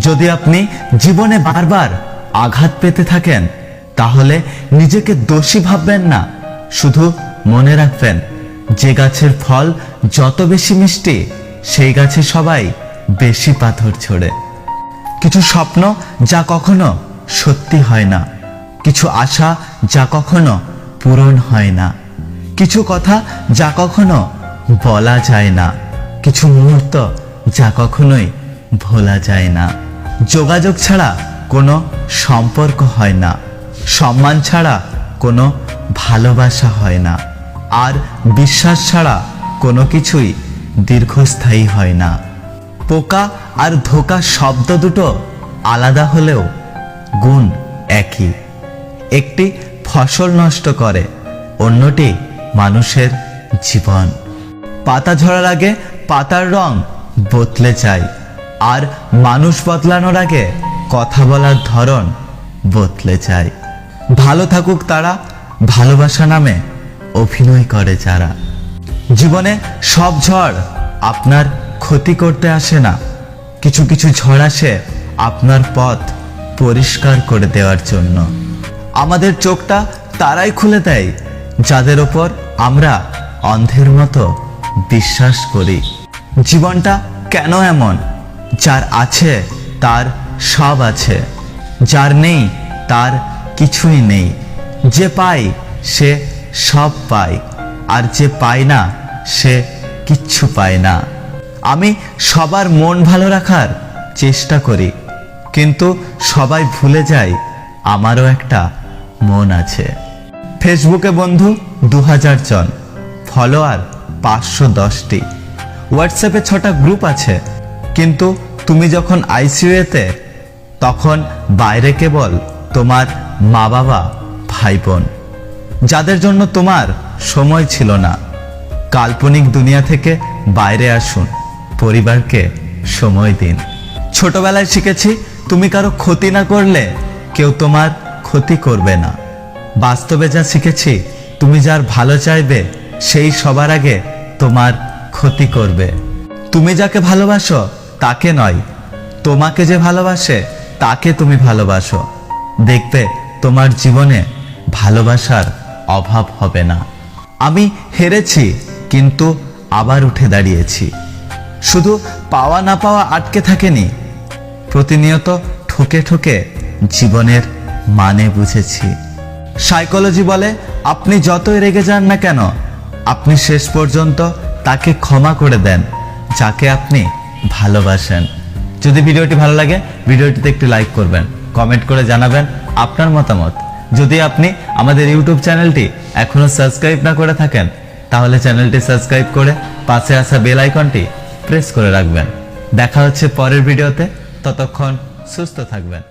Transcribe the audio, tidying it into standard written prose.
যদি আপনি জীবনে বারবার আঘাত পেতে থাকেন তাহলে নিজেকে দোষী ভাববেন না, শুধু মনে রাখবেন যে গাছের ফল যত বেশি মিষ্টি সেই গাছে সবাই বেশি পাথর ছোড়ে। কিছু স্বপ্ন যা কখনো সত্যি হয় না, কিছু আশা যা কখনো পূরণ হয় না, কিছু কথা যা কখনো বলা যায় না, কিছু মুহূর্ত যা কখনোই ভোলা যায় না। যোগাযোগ ছাড়া কোনো সম্পর্ক হয় না, সম্মান ছাড়া কোনো ভালোবাসা হয় না, আর বিশ্বাস ছাড়া কোনো কিছুই দীর্ঘস্থায়ী হয় না। পোকা আর ধোঁকা শব্দ দুটো আলাদা হলেও গুণ একই। একটি ফসল নষ্ট করে, অন্যটি মানুষের জীবন। পাতা ঝরার আগে পাতার রং বদলে যায়, আর মানুষ বদলানোর আগে কথা বলার ধরন বদলে যায়। ভালো থাকুক তারা ভালোবাসা নামে অভিনয় করে যারা। জীবনে সব ঝড় আপনার ক্ষতি করতে আসে না, কিছু কিছু ঝড় আসে আপনার পথ পরিষ্কার করে দেওয়ার জন্য। আমাদের চোখটা তারাই খুলে দেয় যাদের ওপর আমরা অন্ধের মতো বিশ্বাস করি। জীবনটা কেন এমন? যার আছে তার সব আছে, যার নেই তার কিছুই নেই। যে পায় সে সব পায়, আর যে পায় না সে কিচ্ছু পায় না। আমি সবার মন ভালো রাখার চেষ্টা করি, কিন্তু সবাই ভুলে যায় আমারও একটা মন আছে। ফেসবুকে বন্ধু 2000 জন, ফলোয়ার 510টি, হোয়াটসঅ্যাপে 6টা গ্রুপ আছে, কিন্তু তুমি যখন আইসিইউতে তখন বাইরে কেবল তোমার মা বাবা ভাই বোন, যাদের জন্য তোমার সময় ছিল না। কাল্পনিক দুনিয়া থেকে বাইরে আসুন, পরিবারকে সময় দিন। ছোটবেলায় শিখেছি তুমি কারো ক্ষতি না করলে কেউ তোমার ক্ষতি করবে না। বাস্তবে যা শিখেছি তুমি যার ভালো চাইবে সেই সবার আগে তোমার ক্ষতি করবে। তুমি যাকে ভালোবাসো তাকে নয়, তোমাকে যে ভালোবাসে তাকে তুমি ভালোবাসো। দেখবে তোমার জীবনে ভালোবাসার অভাব হবে না। আমি হেরেছি, কিন্তু আবার উঠে দাঁড়িয়েছি। শুধু পাওয়া না পাওয়া আটকে থাকেনি, প্রতিনিয়ত ঠকে ঠকে জীবনের মানে বুঝেছি। সাইকোলজি বলে আপনি যতই রেগে যান না কেন, আপনি শেষ পর্যন্ত তাকে ক্ষমা করে দেন যাকে আপনি ভালোবাসেন। যদি ভিডিওটি ভালো লাগে ভিডিওটিতে একটি লাইক করবেন, কমেন্ট করে জানাবেন আপনার মতামত। যদি আপনি আমাদের ইউটিউব চ্যানেলটি এখনো সাবস্ক্রাইব না করে থাকেন তাহলে চ্যানেলটি সাবস্ক্রাইব করে পাশে আসা বেল আইকনটি প্রেস করে রাখবেন। দেখা হচ্ছে পরের ভিডিওতে, ততক্ষণ সুস্থ থাকবেন।